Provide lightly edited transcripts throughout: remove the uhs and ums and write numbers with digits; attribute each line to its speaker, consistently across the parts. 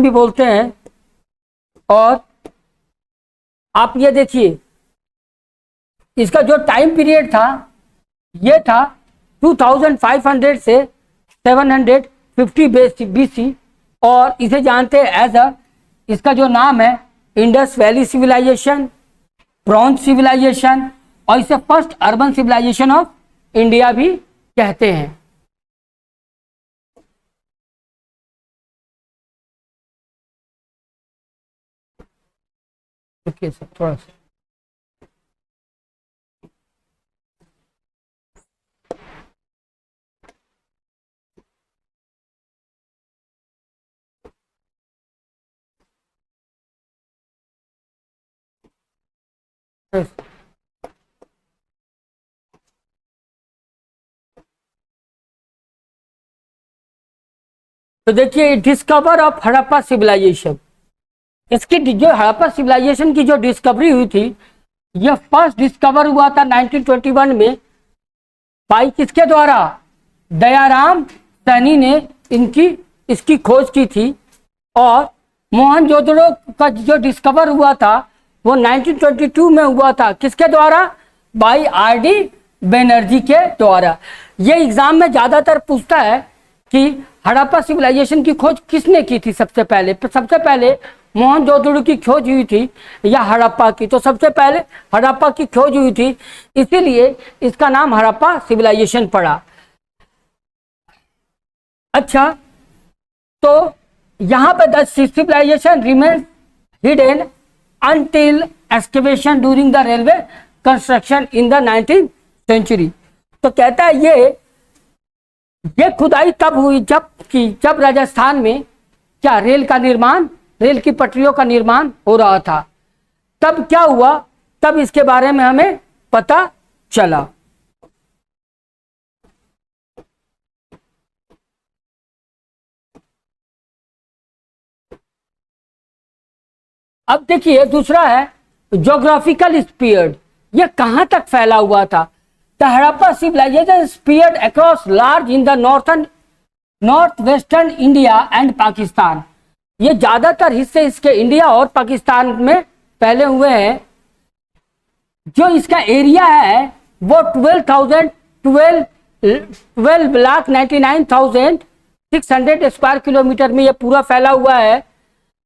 Speaker 1: भी बोलते हैं। और आप ये देखिए, इसका जो टाइम पीरियड था ये था 2500 से 750 BC, और इसे जानते हैं एज अ, इसका जो नाम है Indus valley civilization, bronze civilization, और इसे first urban civilization of India भी कहते हैं। ओके सर, थोड़ा सा तो देखिए, डिस्कवर ऑफ हड़प्पा सिविलाइजेशन, इसकी जो हड़प्पा सिविलाइजेशन की जो डिस्कवरी हुई थी, यह फर्स्ट डिस्कवर हुआ था 1921 में बाई किसके द्वारा? दयाराम सैनी ने इसकी खोज की थी। और मोहनजोदड़ो का जो डिस्कवर हुआ था वो 1922 में हुआ था, किसके द्वारा? By RD. बनर्जी के द्वारा। ये एग्जाम में ज्यादातर पूछता है कि हड़प्पा सिविलाइजेशन की खोज किसने की थी सबसे पहले। तो सबसे पहले मोहनजोदड़ो की खोज हुई थी या हड़प्पा की? तो सबसे पहले हड़प्पा की खोज हुई थी, इसीलिए इसका नाम हड़प्पा सिविलाइजेशन पड़ा। अच्छा, तो यहाँ पे the civilization remain hidden until excavation during the railway construction in the 19th century। तो कहता है ये खुदाई तब हुई जब राजस्थान में क्या रेल की पटरियों का निर्माण हो रहा था। तब क्या हुआ, तब इसके बारे में हमें पता चला। अब देखिए, दूसरा है ज्योग्राफिकल स्पीड, ये कहां तक फैला हुआ था? The Harappa civilization spread across large in the north western India and Pakistan. ये ज्यादातर हिस्से इसके इंडिया और पाकिस्तान में फैले हुए हैं। जो इसका एरिया है वो 12,99,600 स्क्वायर किलोमीटर में ये पूरा फैला हुआ है।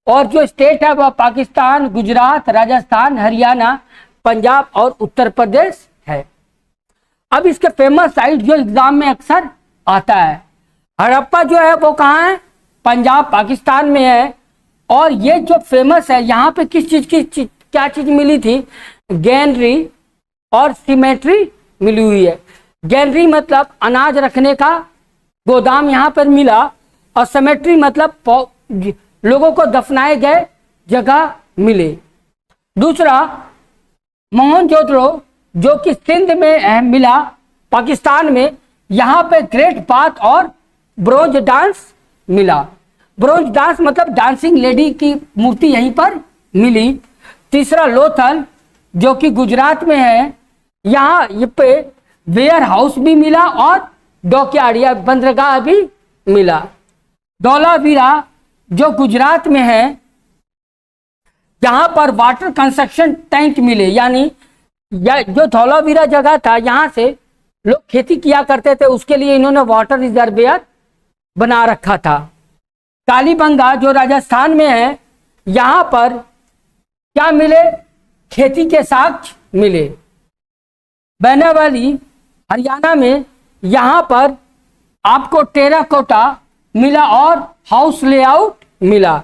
Speaker 1: और जो स्टेट है वह पाकिस्तान, गुजरात, राजस्थान, हरियाणा, पंजाब और उत्तर प्रदेश है। अब इसके फेमस साइट जो एग्जाम में अक्सर आता है, हड़प्पा जो है वो कहाँ है? पंजाब, पाकिस्तान में है। और ये जो फेमस है, यहाँ पे किस चीज की क्या चीज मिली थी? गैनरी और सिमेट्री मिली हुई है। गैनरी मतलब अनाज रखने का गोदाम यहाँ पर मिला, और सिमेट्री मतलब लोगों को दफनाए गए जगह मिले। दूसरा, मोहनजोदड़ो जो कि सिंध में मिला, पाकिस्तान में, यहाँ पे ग्रेट बाथ और ब्रोंज डांस मिला। ब्रोंज डांस मतलब डांसिंग लेडी की मूर्ति यहीं पर मिली। तीसरा, लोथल जो कि गुजरात में है, यहाँ पे वेयर हाउस भी मिला और डॉकयार्ड या बंदरगाह भी मिला। धौलावीरा जो गुजरात में है, यहाँ पर वाटर कंस्ट्रक्शन टैंक मिले, यानी जो धौलावीरा जगह था यहाँ से लोग खेती किया करते थे, उसके लिए इन्होंने वाटर रिजर्वेयर बना रखा था। कालीबंगा जो राजस्थान में है, यहाँ पर क्या मिले? खेती के साक्ष्य मिले। बैनावाली हरियाणा में, यहाँ पर आपको टेराकोटा मिला और हाउस लेआउट मिला।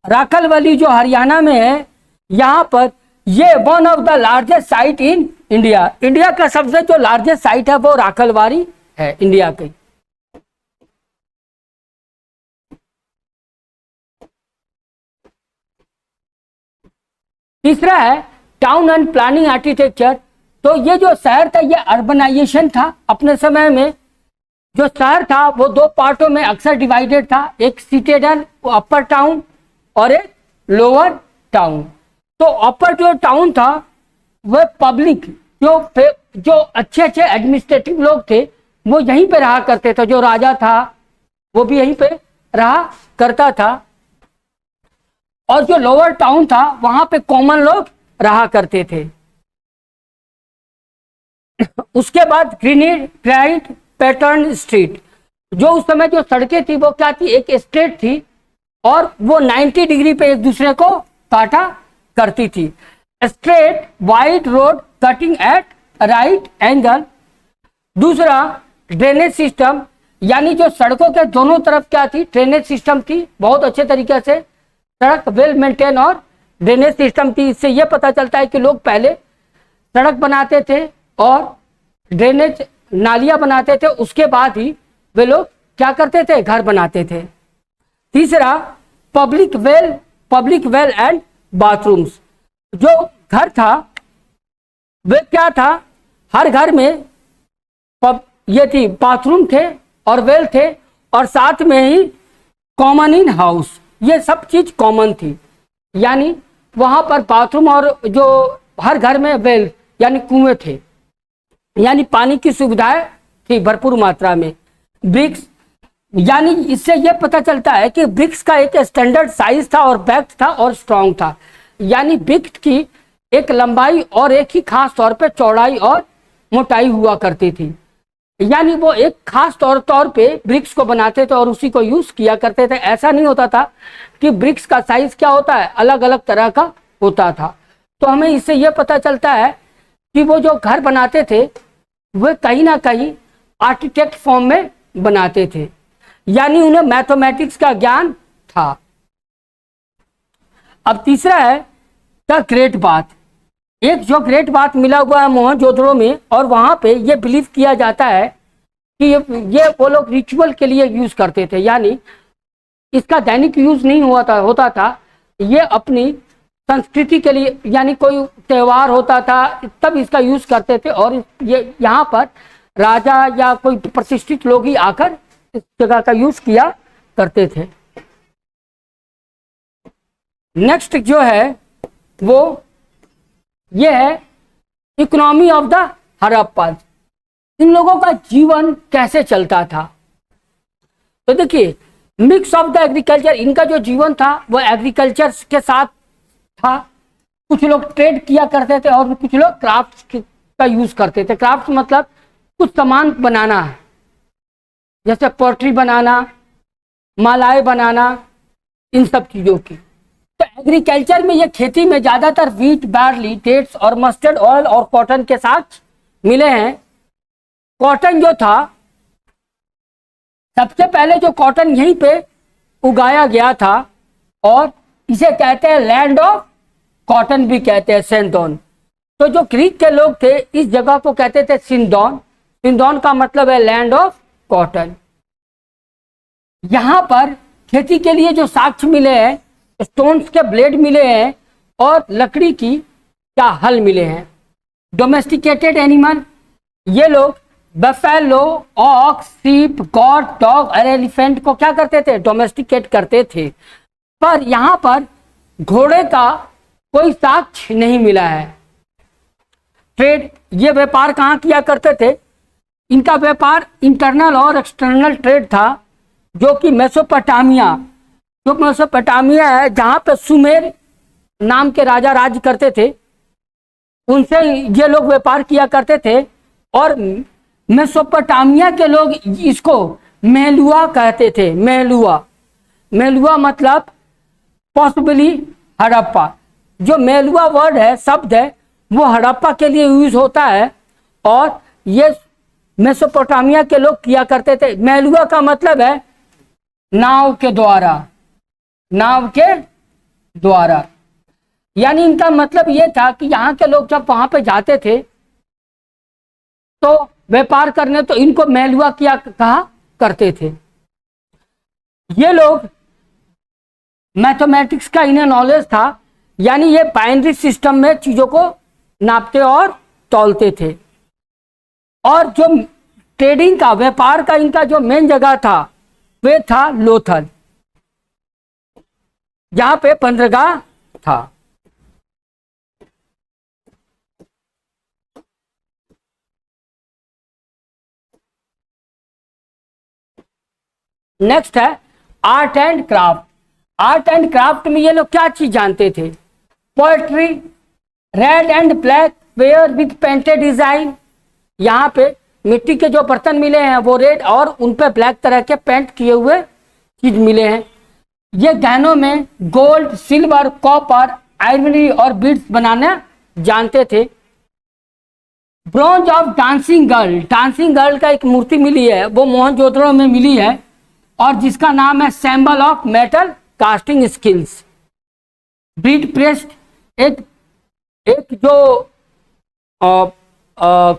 Speaker 1: राखलवाली जो हरियाणा में है, यहाँ पर ये one of the largest site in India. India का सबसे जो लार्जेस्ट साइट है वो राखलवाड़ी है इंडिया की। तीसरा है टाउन एंड प्लानिंग आर्किटेक्चर। तो ये जो शहर था ये अर्बनाइजेशन था। अपने समय में जो शहर था वो दो पार्टों में अक्सर डिवाइडेड था, एक सिटेडन अपर टाउन और एक लोअर टाउन। तो अपर जो टाउन था वह पब्लिक जो अच्छे एडमिनिस्ट्रेटिव लोग थे वो यहीं पे रहा करते थे। जो राजा था वो भी यहीं पे रहा करता था। और जो लोअर टाउन था वहां पे कॉमन लोग रहा करते थे। उसके बाद ग्रेनाइट पैटर्न स्ट्रीट, जो उस समय जो सड़कें थी वो क्या थी, एक स्ट्रेट थी और वो 90 डिग्री पे एक दूसरे को काटा करती थी। Straight wide road cutting at right angle. दूसरा ड्रेनेज सिस्टम, यानी जो सड़कों के दोनों तरफ क्या थी, ड्रेनेज सिस्टम थी, बहुत अच्छे तरीके से सड़क वेल मेंटेन और ड्रेनेज सिस्टम थी। इससे यह पता चलता है कि लोग पहले सड़क बनाते थे और ड्रेनेज नालियां बनाते थे, उसके बाद ही वे लोग क्या करते थे, घर बनाते थे। तीसरा पब्लिक वेल एंड बाथरूम्स, जो घर था वे क्या था, हर घर में ये थी, बाथरूम थे और वेल थे और साथ में ही कॉमन इन हाउस, ये सब चीज कॉमन थी। यानी वहां पर बाथरूम और जो हर घर में वेल यानी कुएं थे, यानी पानी की सुविधाएं थी भरपूर मात्रा में। ब्रिक्स, यानी इससे यह पता चलता है कि ब्रिक्स का एक स्टैंडर्ड साइज था और बैक्ड था और स्ट्रांग था। यानी ब्रिक्स की एक लंबाई और एक ही खास तौर पे चौड़ाई और मोटाई हुआ करती थी। यानी वो एक खास तौर पे ब्रिक्स को बनाते थे और उसी को यूज किया करते थे। ऐसा नहीं होता था कि ब्रिक्स का साइज क्या होता है, अलग अलग तरह का होता था। तो हमें इससे यह पता चलता है कि वो जो घर बनाते थे वे कहीं ना कहीं आर्किटेक्ट फॉर्म में बनाते थे, यानी उन्हें मैथमेटिक्स का ज्ञान था। अब तीसरा है द ग्रेट बाथ, एक जो ग्रेट बाथ मिला हुआ है मोहनजोदड़ो में, और वहां पे ये बिलीव किया जाता है कि ये वो लोग रिचुअल के लिए यूज करते थे, यानी इसका दैनिक यूज नहीं होता था, ये अपनी संस्कृति के लिए, यानी कोई त्योहार होता था तब इसका यूज करते थे और ये यहाँ पर राजा या कोई प्रतिष्ठित लोग ही आकर इस जगह का यूज किया करते थे। नेक्स्ट जो है वो ये है इकोनॉमी ऑफ द हड़प्पा, इन लोगों का जीवन कैसे चलता था। तो देखिए मिक्स ऑफ द एग्रीकल्चर, इनका जो जीवन था वो एग्रीकल्चर के साथ था। कुछ लोग ट्रेड किया करते थे और कुछ लोग क्राफ्ट का यूज करते थे। क्राफ्ट मतलब कुछ सामान बनाना है, जैसे पोट्री बनाना, मालाएं बनाना, इन सब चीजों की। तो एग्रीकल्चर में, ये खेती में ज्यादातर व्हीट, बार्ली, डेट्स और मस्टर्ड ऑयल और कॉटन के साथ मिले हैं। कॉटन जो था, सबसे पहले जो कॉटन यहीं पे उगाया गया था और इसे कहते हैं लैंड ऑफ कॉटन भी कहते हैं, सिंदोन। तो जो ग्रीक के लोग थे इस जगह को कहते थे सिंदोन। सिंदोन का मतलब है लैंड ऑफ कॉटन। यहां पर खेती के लिए जो साक्ष्य मिले हैं, स्टोन्स के ब्लेड मिले हैं और लकड़ी की क्या हल मिले हैं। डोमेस्टिकेटेड एनिमल, ये लोग बफेलो, ऑक्स, सीप, गॉट, डॉग और एलिफेंट को क्या करते थे, डोमेस्टिकेट करते थे। पर यहां पर घोड़े का कोई साक्ष्य नहीं मिला है। ट्रेड, ये व्यापार कहाँ किया करते थे, इनका व्यापार इंटरनल और एक्सटर्नल ट्रेड था, जो कि मेसोपोटामिया, जो मेसोपोटामिया है जहां पे सुमेर नाम के राजा राज्य करते थे, उनसे ये लोग व्यापार किया करते थे। और मेसोपोटामिया के लोग इसको मेलुआ कहते थे। मेलुआ मतलब पॉसिबली हड़प्पा। जो मेलुआ वर्ड है, शब्द है, वो हड़प्पा के लिए यूज होता है और ये मेसोपोटामिया के लोग किया करते थे। मेलुआ का मतलब है नाव के द्वारा, यानी इनका मतलब ये था कि यहाँ के लोग जब वहां पे जाते थे तो व्यापार करने, तो इनको मेलुआ किया कहा करते थे। ये लोग मैथमेटिक्स का इन्हें नॉलेज था, यानी ये बाइनरी सिस्टम में चीजों को नापते और तौलते थे। और जो ट्रेडिंग का, व्यापार का इनका जो मेन जगह था वे था लोथल, जहां पे बंदरगाह था। नेक्स्ट है art and craft. Art and craft में ये लोग क्या चीज जानते थे? Poetry, red and black ware with painted design. यहाँ पे मिट्टी के जो बर्तन मिले हैं वो रेड और उन पे ब्लैक तरह के पेंट किए हुए चीज मिले हैं। ये गहनों में गोल्ड, सिल्वर, कॉपर, आइवरी और बीड्स बनाना जानते थे। Bronze of dancing girl, dancing girl का एक मूर्ति मिली है, वो मोहनजोदड़ो में मिली है और जिसका नाम है symbol of metal casting skills. Bearded priest, एक जो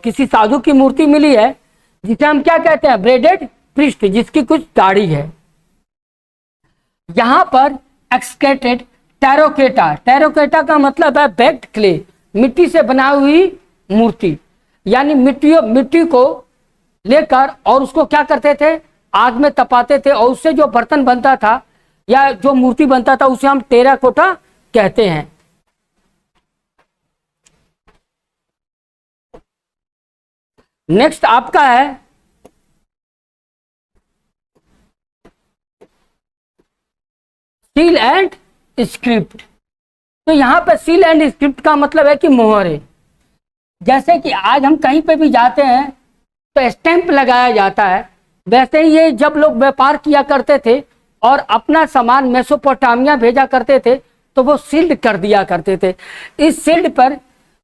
Speaker 1: किसी साधु की मूर्ति मिली है जिसे हम क्या कहते हैं? ब्रेडेड प्रिस्ट, जिसकी कुछ दाढ़ी है। यहां पर एक्सक्रेटेड टेरोकेटा, टेरोकेटा का मतलब है बेक्ड क्ले, मिट्टी से बनाई हुई मूर्ति। यानी मिट्टी को लेकर और उसको क्या करते थे? आग में तपाते थे और उससे जो बर्तन बनता था या जो मूर्ति बनता था उसे हम टेराकोटा कहते हैं। नेक्स्ट आपका है सील एंड स्क्रिप्ट। तो यहां पर सील एंड स्क्रिप्ट का मतलब है कि मोहरे। जैसे कि आज हम कहीं पे भी जाते हैं तो स्टैंप लगाया जाता है, वैसे ही ये जब लोग व्यापार किया करते थे और अपना सामान मेसोपोटामिया भेजा करते थे तो वो सील्ड कर दिया करते थे। इस सील्ड पर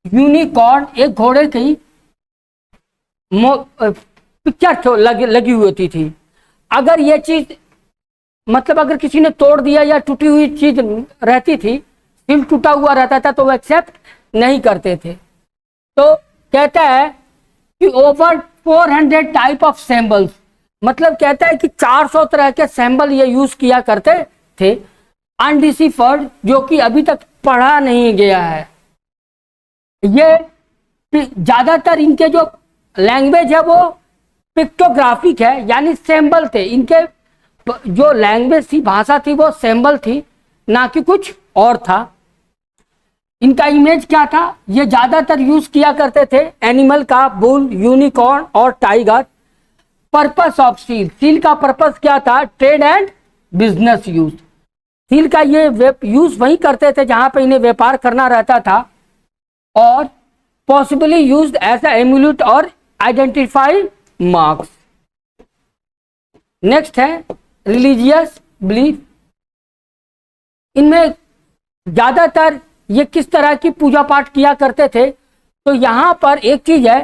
Speaker 1: यूनिकॉर्न, एक घोड़े की पिक्चर लगी हुई होती थी। अगर ये चीज मतलब अगर किसी ने तोड़ दिया या टूटी हुई चीज रहती थी, सील टूटा हुआ रहता था, तो वो एक्सेप्ट नहीं करते थे। तो कहता है कि ओवर 400 टाइप ऑफ सिंबल्स, मतलब कहता है कि 400 तरह के सिंबल ये यूज किया करते थे। अनडिसिफर्ड, जो कि अभी तक पढ़ा नहीं गया है। ये ज्यादातर इनके जो लैंग्वेज है वो पिक्टोग्राफिक है, यानी सिंबल थे। इनके जो लैंग्वेज थी, भाषा थी, वो सिंबल थी, ना कि कुछ और था। इनका इमेज क्या था? ये ज्यादातर यूज किया करते थे एनिमल का, बुल, यूनिकॉर्न और tiger. Purpose of seal, seal का पर्पस क्या था? Trade and business use. Seal का ये यूज वही करते थे जहां पे इन्हें व्यापार करना रहता था, और possibly used as a amulet और आइडेंटिफाई मार्क्स। नेक्स्ट है रिलीजियस बिलीफ। इनमें ज्यादातर ये किस तरह की पूजा पाठ किया करते थे? तो यहाँ पर एक चीज है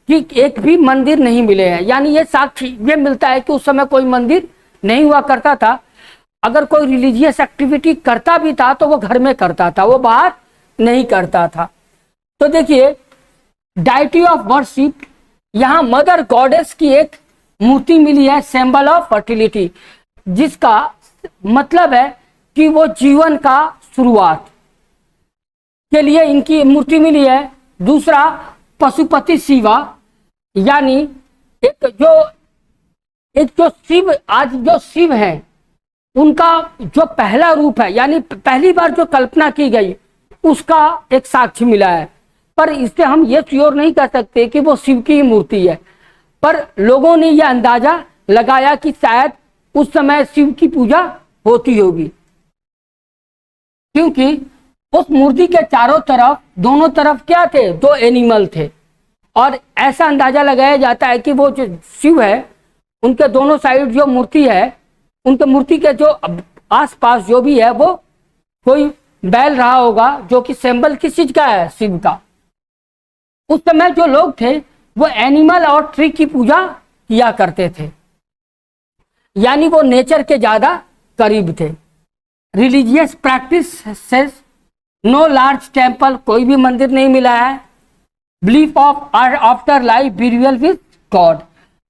Speaker 1: कि एक भी मंदिर नहीं मिले हैं, यानी ये साक्ष्य ये मिलता है कि उस समय कोई मंदिर नहीं हुआ करता था। अगर कोई रिलीजियस एक्टिविटी करता भी था तो वो घर में करता था, वो बाहर नहीं करता था। तो देखिए डाइटी ऑफ वर्शिप, यहाँ मदर गॉडेस की एक मूर्ति मिली है, सिंबल ऑफ फर्टिलिटी, जिसका मतलब है कि वो जीवन का शुरुआत के लिए इनकी मूर्ति मिली है। दूसरा पशुपति शिवा, यानी एक जो शिव, आज जो शिव है उनका जो पहला रूप है, यानी पहली बार जो कल्पना की गई, उसका एक साक्ष्य मिला है। पर इससे हम ये श्योर नहीं कर सकते कि वो शिव की मूर्ति है, पर लोगों ने यह अंदाजा लगाया कि शायद उस समय शिव की पूजा होती होगी, क्योंकि उस मूर्ति के चारों तरफ, दोनों तरफ क्या थे? दो एनिमल थे, और ऐसा अंदाजा लगाया जाता है कि वो जो शिव है उनके दोनों साइड जो मूर्ति है, उनके मूर्ति के जो आसपास जो भी है वो कोई बैल रहा होगा, जो कि सिंबल किस चीज का है? शिव का। उस समय जो लोग थे वो एनिमल और ट्री की पूजा किया करते थे, यानी वो नेचर के ज्यादा करीब थे। रिलीजियस प्रैक्टिस से नो लार्ज टेम्पल, कोई भी मंदिर नहीं मिला है। Belief of after life burial with God,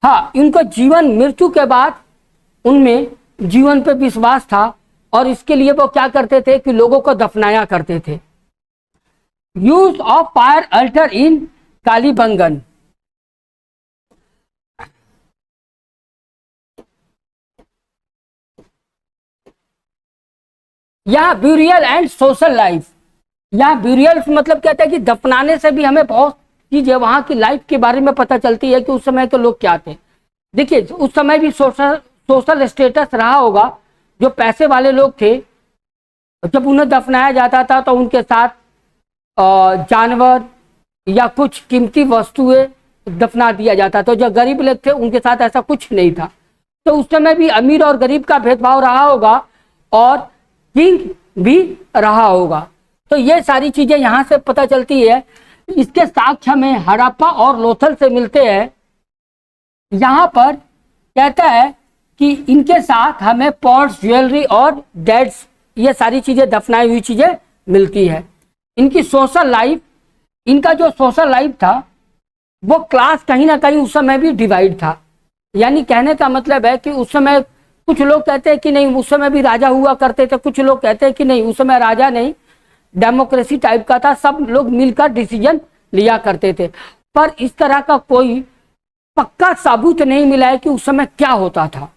Speaker 1: हाँ, इनको जीवन, मृत्यु के बाद उनमें जीवन पे विश्वास था, और इसके लिए वो क्या करते थे कि लोगों को दफनाया करते थे। यूज ऑफ फायर अल्टर इन कालीबंगन, यहाँ ब्यूरियल एंड सोशल लाइफ। यहाँ ब्यूरियल मतलब कहता है कि दफनाने से भी हमें बहुत चीजें वहां की लाइफ के बारे में पता चलती है कि उस समय के लोग क्या थे। देखिए उस समय भी सोशल स्टेटस रहा होगा। जो पैसे वाले लोग थे जब उन्हें दफनाया जाता था तो उनके साथ जानवर या कुछ कीमती वस्तुएं दफना दिया जाता। तो जो गरीब लोग थे उनके साथ ऐसा कुछ नहीं था। तो उस समय भी अमीर और गरीब का भेदभाव रहा होगा और किंग भी रहा होगा। तो ये सारी चीजें यहाँ से पता चलती है। इसके साक्ष्य में हड़प्पा और लोथल से मिलते हैं। यहाँ पर कहता है कि इनके साथ हमें पर्स, ज्वेलरी और डेड्स, ये सारी चीजें दफनाई हुई चीजें मिलती है। इनकी सोशल लाइफ, इनका जो सोशल लाइफ था वो क्लास कहीं ना कहीं उस समय भी डिवाइड था। यानी कहने का मतलब है कि उस समय कुछ लोग कहते हैं कि नहीं उस समय भी राजा हुआ करते थे, कुछ लोग कहते हैं कि नहीं उस समय राजा नहीं, डेमोक्रेसी टाइप का था, सब लोग मिलकर डिसीजन लिया करते थे। पर इस तरह का कोई पक्का सबूत नहीं मिला है कि उस समय क्या होता था।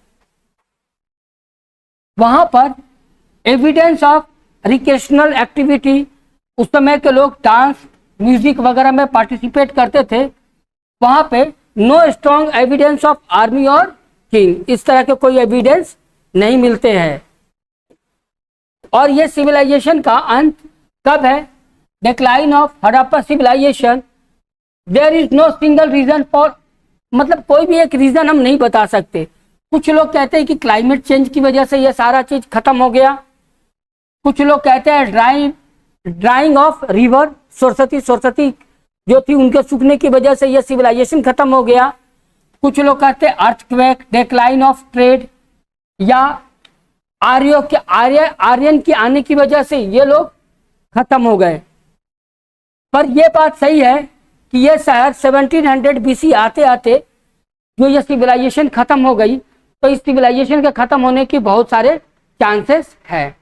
Speaker 1: वहां पर एविडेंस ऑफ रिक्रिएशनल एक्टिविटी, उस समय के लोग डांस, म्यूजिक वगैरह में पार्टिसिपेट करते थे। वहां पे no strong evidence of army और किंग, इस तरह के कोई एविडेंस नहीं मिलते हैं। और ये सिविलाइजेशन का अंत कब है? Decline of Harappa civilization. There is no single reason for, मतलब कोई भी एक रीजन हम नहीं बता सकते। कुछ लोग कहते हैं कि क्लाइमेट चेंज की वजह से ये सारा चीज खत्म हो गया। कुछ लोग कहते हैं ड्राइंग ऑफ रिवर, सरस्वती जो थी उनके सूखने की वजह से ये सिविलाइजेशन खत्म हो गया। कुछ लोग कहते हैं अर्थक्वेक, डिक्लाइन ऑफ ट्रेड, या आर्यन के आने की वजह से ये लोग खत्म हो गए। पर यह बात सही है कि ये शहर 1700 BC आते आते जो ये सिविलाइजेशन खत्म हो गई, तो इस सिविलाइजेशन के खत्म होने की बहुत सारे चांसेस है।